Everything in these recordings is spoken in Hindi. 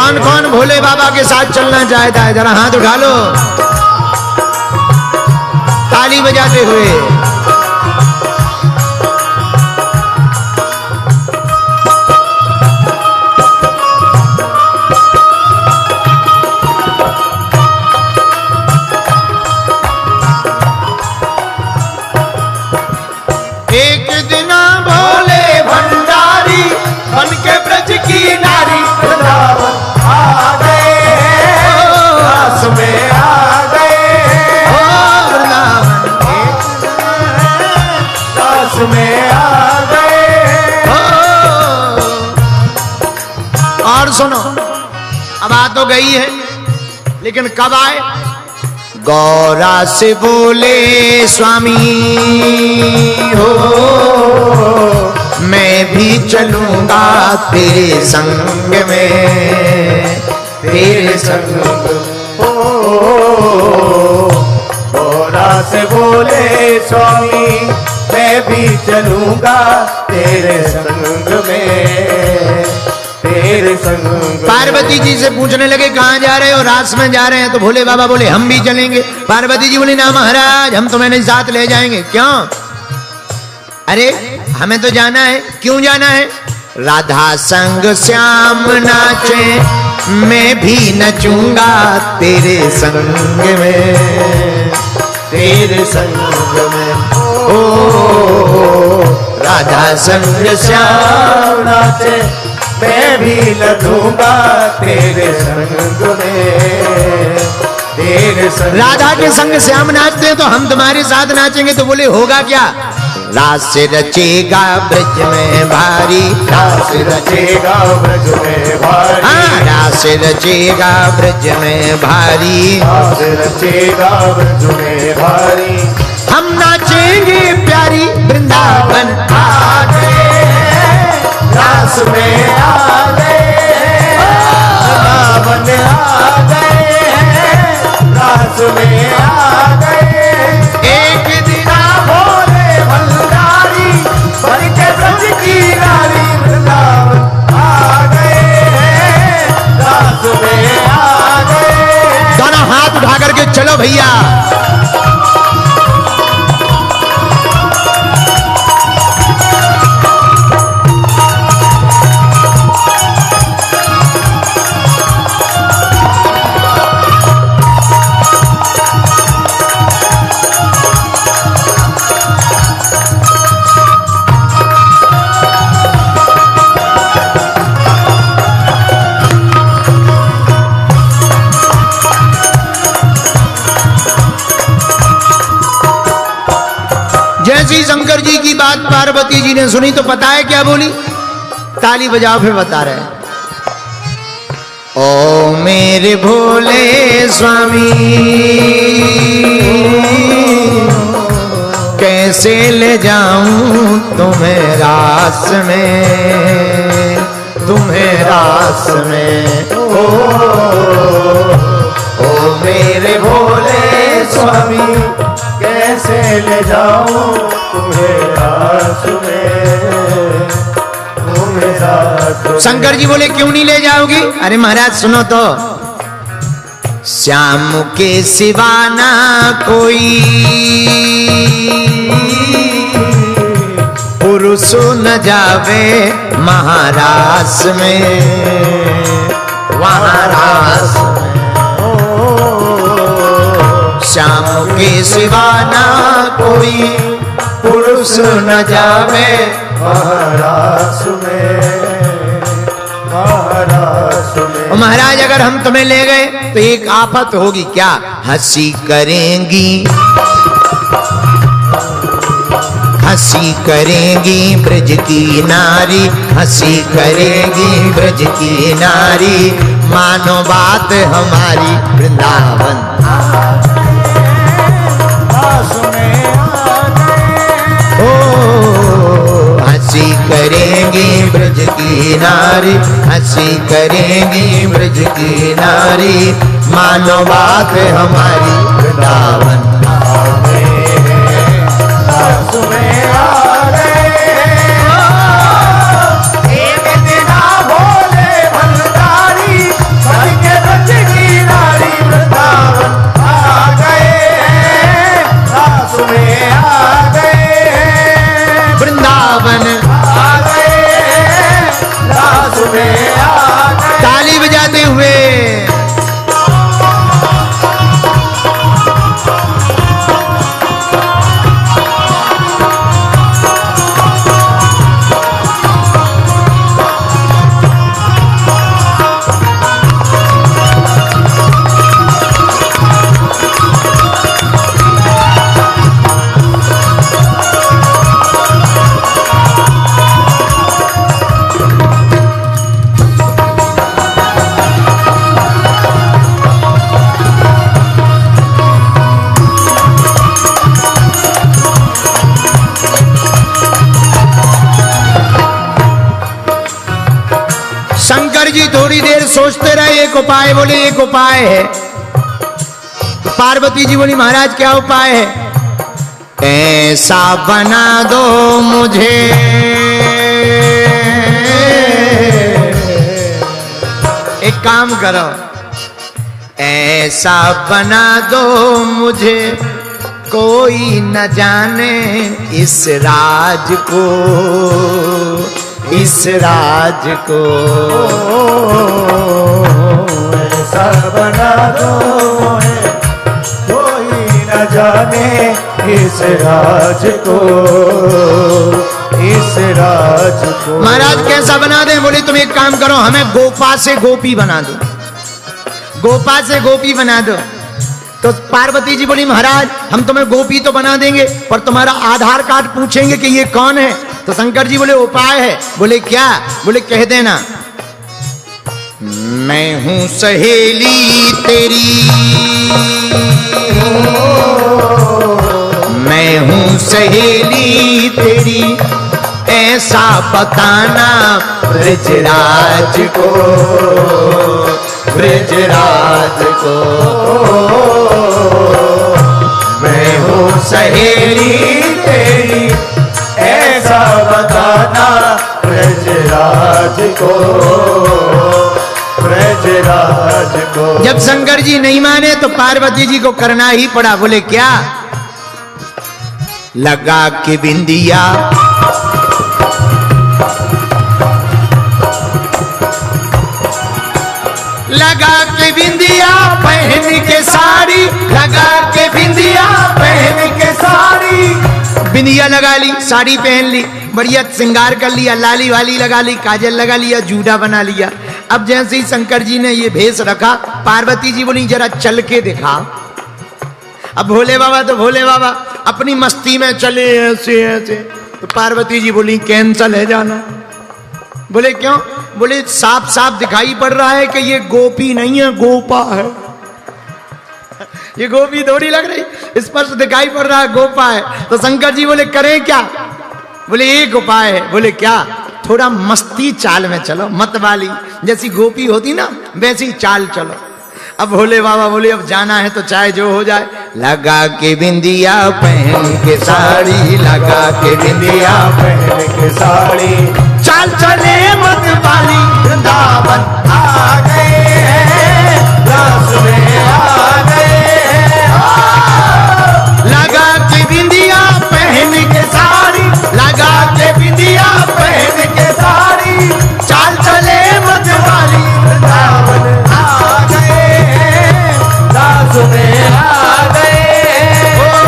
कौन कौन भोले बाबा के साथ चलना चाहता है? जरा हाथ उठा लो ताली बजाते हुए। एक दिन भोले भंडारी बन के ब्रज की नारी वृंदावन आ गए, रास में आ गए, वृंदावन रास में आ गए। और सुनो, अब आ तो गई है, लेकिन कब आए? गौरा से बोले स्वामी हो मैं भी चलूंगा तेरे संग में, तेरे संग हो। गौरा से बोले स्वामी मैं भी चलूंगा तेरे संग में, तेरे संग। पार्वती जी से पूछने लगे कहाँ जा रहे हो? रास में जा रहे हैं। तो भोले बाबा बोले हम भी चलेंगे। पार्वती जी बोली ना महाराज, हम तुम्हें नहीं साथ ले जाएंगे। क्यों? अरे हमें तो जाना है। क्यों जाना है? राधा संग श्याम नाचे मैं भी नचूंगा तेरे संग में, तेरे संग में। ओ राधा संग श्याम नाचे मैं भी लूंगा तेरे संग में, तेरे संग। राधा के संग श्याम नाचते हैं तो हम तुम्हारे साथ नाचेंगे। तो बोले होगा क्या? रास रचेगा ब्रज में भारी, रास रचेगा ब्रज में भारी। हाँ, रास रचेगा ब्रज में भारी, रास रचेगा ब्रज में भारी। हम नाचेंगे प्यारी वृंदावन आ गए, रास में आ गए, वृंदावन आ गए, रास में आ गए। एक दिन भोले भंडारी बन के ब्रज की नारी वृंदावन आ गए, रास में आ गए। दोनों हाथ उठा करके चलो भैया। जैसी शंकर जी की बात पार्वती जी ने सुनी तो पता है क्या बोली? ताली बजाओ फिर बता रहे। ओ मेरे भोले स्वामी कैसे ले जाऊं तुम्हें रास में, तुम्हें रास में। ओ मेरे भोले स्वामी कैसे ले जाऊं तुम्हें रास में, तुम्हें रास में। शंकर जी बोले क्यों नहीं ले जाओगी? अरे महाराज सुनो तो, श्याम के सिवा ना कोई पुरुष न जावे महारास में, वहाँ रास में। श्याम के सिवा ना कोई पुरुष न जावे महारास में, महारास में। महाराज अगर हम तुम्हें ले गए तो एक आफत होगी। क्या? हंसी करेंगी, हंसी करेंगी ब्रज की नारी, हंसी करेंगी ब्रज की नारी। मानो बात हमारी वृंदावन हंसी करेंगी ब्रज की नारी, हंसी करेंगी ब्रज की नारी। मानो बात हमारी वृंदावन सोचते रहे एक उपाय। बोले एक उपाय है। तो पार्वती जी बोली महाराज क्या उपाय है? ऐसा बना दो मुझे एक काम करो, ऐसा बना दो मुझे कोई न जाने इस राज को, इस राज को। ऐसा बना दो मुझे कोई न जाने इस राज को, इस राज को। महाराज कैसा बना दे? बोले तुम एक काम करो, हमें गोपा से गोपी बना दो, गोपा से गोपी बना दो। तो पार्वती जी बोली महाराज हम तुम्हें गोपी तो बना देंगे पर तुम्हारा आधार कार्ड पूछेंगे कि ये कौन है। तो शंकर जी बोले उपाय है। बोले क्या? बोले कह देना मैं हूं सहेली तेरी, मैं हूं सहेली तेरी, ऐसा बताना ब्रजराज को, ब्रजराज को। मैं हूं सहेली तेरी, ऐसा बताना ब्रजराज को, ब्रजराज को। जब शंकर जी नहीं माने तो पार्वती जी को करना ही पड़ा। बोले क्या? लगा के बिंदिया, लगा के बिंदिया पहन के साड़ी, लगा के बिंदिया पहन के साड़ी। बिंदिया लगा ली, साड़ी पहन ली, बढ़िया श्रृंगार कर लिया, लाली वाली लगा ली, काजल लगा लिया, जूड़ा बना लिया। अब जैसे ही शंकर जी ने ये भेष रखा, पार्वती जी बोली जरा चल के दिखा। अब भोले बाबा तो भोले बाबा अपनी मस्ती में चले ऐसे ऐसे। तो पार्वती जी बोली कैंसल है जाना। बोले क्यों? बोले साफ साफ दिखाई पड़ रहा है कि ये गोपी नहीं है, गोपा है। ये गोपी थोड़ी लग रही, स्पष्ट दिखाई पड़ रहा है गोपा है। तो शंकर जी बोले करें क्या? बोले एक उपाय है। बोले क्या? थोड़ा मस्ती चाल में चलो, मत वाली जैसी गोपी होती ना वैसी चाल चलो। अब भोले बाबा बोले अब जाना है तो चाहे जो हो जाए। लगा के बिंदिया पहन के साड़ी, लगा के बिंदिया पहन के साड़ी, चाल चले मत वाली, वृंदावन आ गए हैं, रस में आ गए हैं। लगा के बिंदिया पहन के साड़ी, लगा के बिंदिया पहन के साड़ी, चाल चले मत वाली, वृंदावन आ गए हैं, रस में आ गए हैं।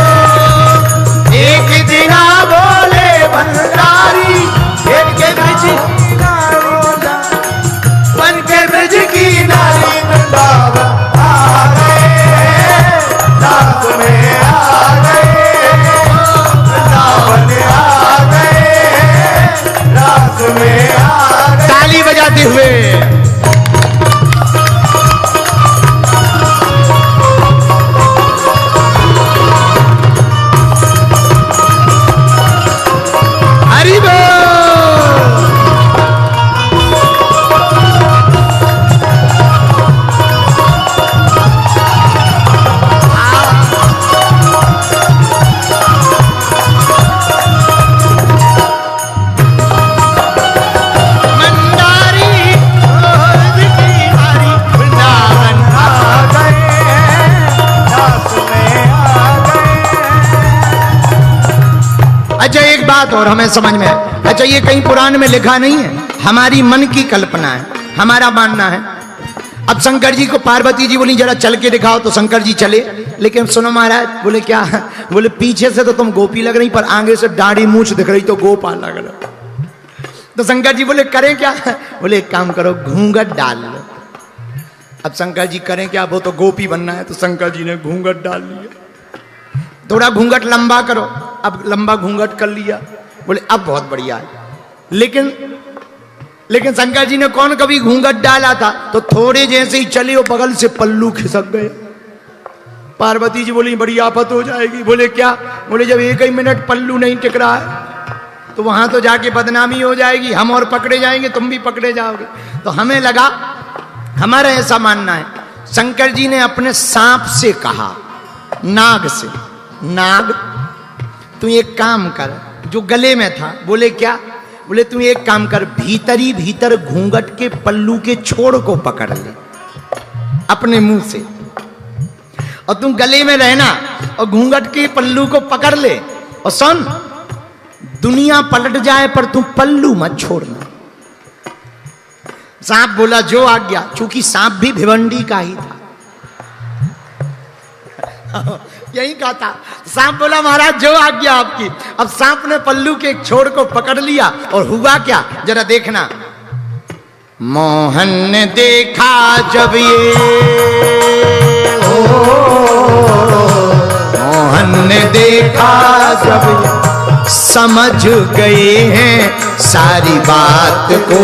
एक दिन बोले भंडारी, एक के ब्रिज बन के ब्रिज की नारी, वृंदावन आ गए हैं, रस में आ गए हैं। वृंदावन आ गए हैं, रस में आ गए। ताली बजाते हुए हरि बोल। मंदारी रोज की हारी, वृंदावन आ गए हैं, रस में आ गए हैं। अच्छा एक बात और हमें समझ में है। अच्छा ये कहीं पुराण में लिखा नहीं है, हमारी मन की कल्पना है, हमारा मानना है। अब शंकर जी को पार्वती जी बोली जरा चल के दिखाओ, तो शंकर जी चले। लेकिन सुनो महाराज, बोले क्या? बोले पीछे से तो तुम गोपी लग रही पर आगे से दाढ़ी मूछ दिख रही तो गोपा लग रहा। तो शंकर जी बोले करें क्या? बोले एक काम करो घूंघट डाल लो। अब शंकर जी करें क्या? वो तो गोपी बनना है। तो शंकर जी ने घूंघट डाल लिया। थोड़ा घूंघट लंबा करो। अब लंबा घूंघट कर लिया। बोले अब बहुत बढ़िया है। लेकिन शंकर जी ने कौन कभी घूंघट डाला था? तो थोड़े जैसे ही चले वो बगल से पल्लू खिसक गए। पार्वती जी बोली बड़ी आफत हो जाएगी। बोले क्या? बोले जब एक ही मिनट पल्लू नहीं टिक रहा है तो वहां तो जाके बदनामी हो जाएगी, हम और पकड़े जाएंगे, तुम भी पकड़े जाओगे। तो हमें हमारा ऐसा मानना है, शंकर जी ने अपने सांप से कहा, नाग से, नाग तू एक काम कर, जो गले में था, बोले क्या? बोले तू एक काम कर, भीतरी भीतर घूंघट के पल्लू के छोड़ को पकड़ ले अपने मुंह से, और तू गले में रहना और घूंघट के पल्लू को पकड़ ले, और सुन, दुनिया पलट जाए पर तू पल्लू मत छोड़ना। सांप बोला जो आज्ञा, चूंकि सांप भी भिवंडी का ही था यही कहा था। सांप बोला महाराज जो आज्ञा आपकी। अब सांप ने पल्लू के एक छोर को पकड़ लिया और हुआ क्या, जरा देखना। मोहन ने देखा जब ये, मोहन ने देखा जब ये, समझ गए हैं सारी बात को,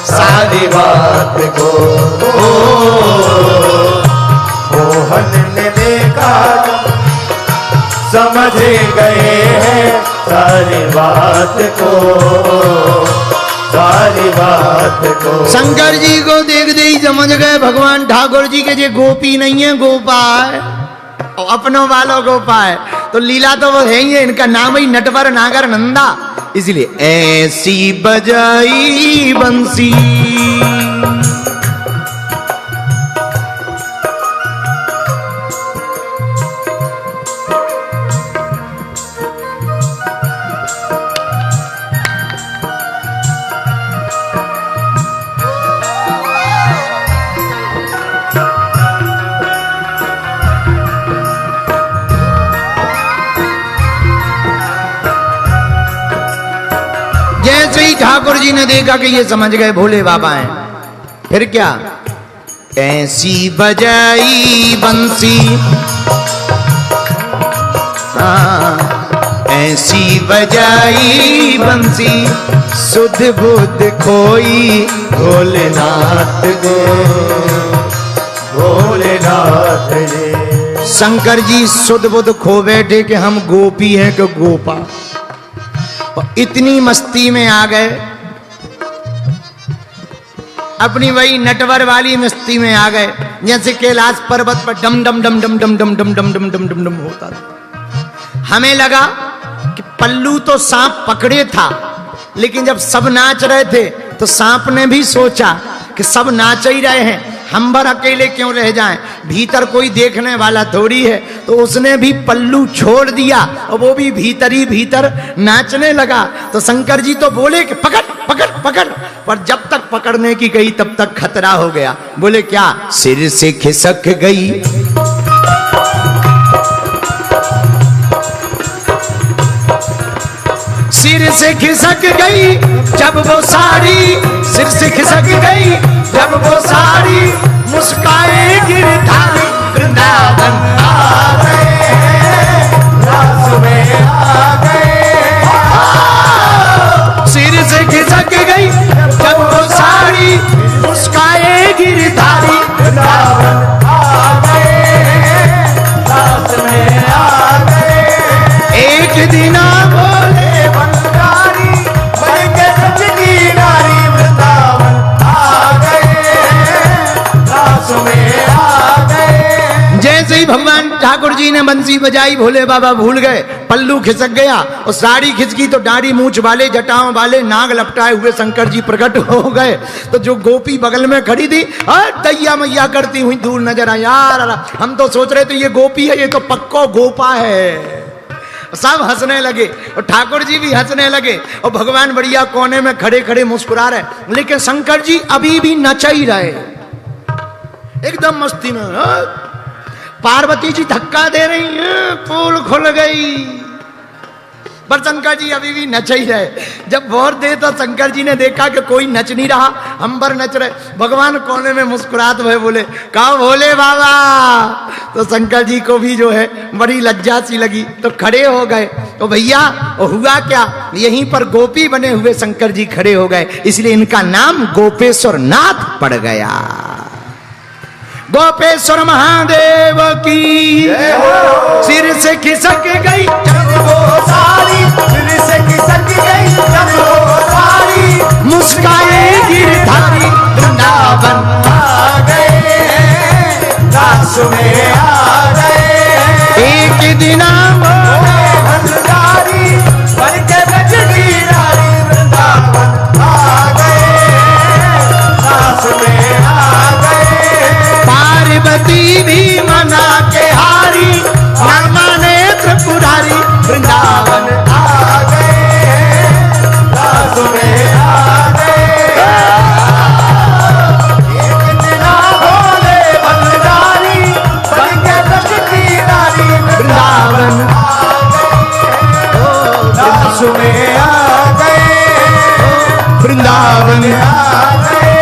सारी बात को। मोहन ने देखा समझ गए हैं सारी बात को, सारी बात को। शंकर जी को देखते ही समझ गए भगवान ठाकुर जी के जे गोपी नहीं है, गोपा है, और अपनों वालों गोपा है, तो लीला तो वो है ही है, इनका नाम ही नटवर नागर नंदा, इसलिए ऐसी बजाई बंसी। ठाकुर जी ने देखा कि ये समझ गए भोले बाबा हैं, फिर क्या? ऐसी बजाई बंसी, ऐसी बजाई बंसी, सुध बुध खोई भोलेनाथ को, भोलेनाथ जी। शंकर जी सुध बुध खो बैठे कि हम गोपी हैं कि गोपा, इतनी मस्ती में आ गए, अपनी वही नटवर वाली मस्ती में आ गए, जैसे कैलाश पर्वत पर डम डम डम डम डम डम डम डम डम डम डम डम होता था। हमें लगा कि पल्लू तो सांप पकड़े था, लेकिन जब सब नाच रहे थे तो सांप ने भी सोचा कि सब नाच ही रहे हैं, हम भर अकेले क्यों रह जाएं, भीतर कोई देखने वाला थोड़ी है, तो उसने भी पल्लू छोड़ दिया और वो भी भीतर ही भीतर नाचने लगा। तो शंकर जी तो बोले कि पकड़ पकड़ पकड़, पर जब तक पकड़ने की गई तब तक खतरा हो गया। बोले क्या? सिर से खिसक गई, सिर से खिसक गई जब वो साड़ी, सिर से खिसक गई जब वो साड़ी, मुस्काए गिरधारी वृंदावन आ गए, रास में आ गए। सिर से खिसक गई जब वो साड़ी, मुस्काए गिरधारी वृंदावन आ गए, रास में आ गए। एक दिन बोले जैसे ही भगवान ठाकुर जी ने बंसी बजाई, भोले बाबा भूल गए, पल्लू खिसक गया और साड़ी खिसकी तो दाढ़ी मूंछ वाले, जटाओं वाले, नाग लपटाए हुए शंकर जी प्रकट हो गए। तो जो गोपी बगल में खड़ी थी, दैया मैया करती हुई दूर नजर आई। यार हम तो सोच रहे थे ये गोपी है, ये तो पक्को गोपा है। सब हंसने लगे और ठाकुर जी भी हंसने लगे और भगवान बढ़िया कोने में खड़े खड़े मुस्कुरा रहे, लेकिन शंकर जी अभी भी नच ही रहे एकदम मस्ती में। पार्वती जी धक्का दे रही हैं, पोल खुल गई, पर शंकर जी अभी भी नच ही रहे। जब बहुत देर तो शंकर जी ने देखा कि कोई नच नहीं रहा, हम पर नच रहे, भगवान कोने में मुस्कुराते हुए बोले, कहा भोले बाबा। तो शंकर जी को भी जो है बड़ी लज्जा सी लगी, तो खड़े हो गए। तो भैया हुआ क्या, यहीं पर गोपी बने हुए शंकर जी खड़े हो गए, इसलिए इनका नाम गोपेश्वर नाथ पड़ गया। गोपेश्वर महादेव की सिर से खिसक गई जब वो साड़ी, सिर से खिसक गई जब वो साड़ी, मुस्काए गिरधारी वृंदावन आ गए रास में आ गए एक दिन भंडारी बन के ब्रजबीहारी वृंदावन आ गए रास में आ गए पार्वती भी मना के हारी न माने त्रिपुरारी वृंदावन आ गए रास में आ गए एक दिन भोले भंडारी बन के ब्रजबीहारी वृंदावन रास में आ गए वृंदावन आ गए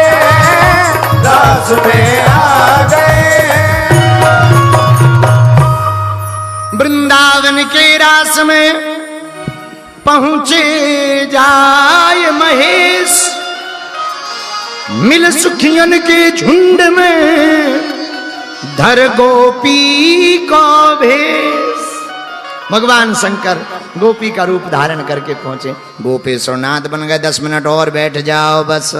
रास में आ गए वृंदावन के रास में पहुंचे जाय महेश मिल सुखियन के झुंड में धर गोपी को भेष। भगवान शंकर गोपी का रूप धारण करके पहुंचे। गोपेश्वरनाथ बन गए, 10 मिनट और बैठ जाओ बस।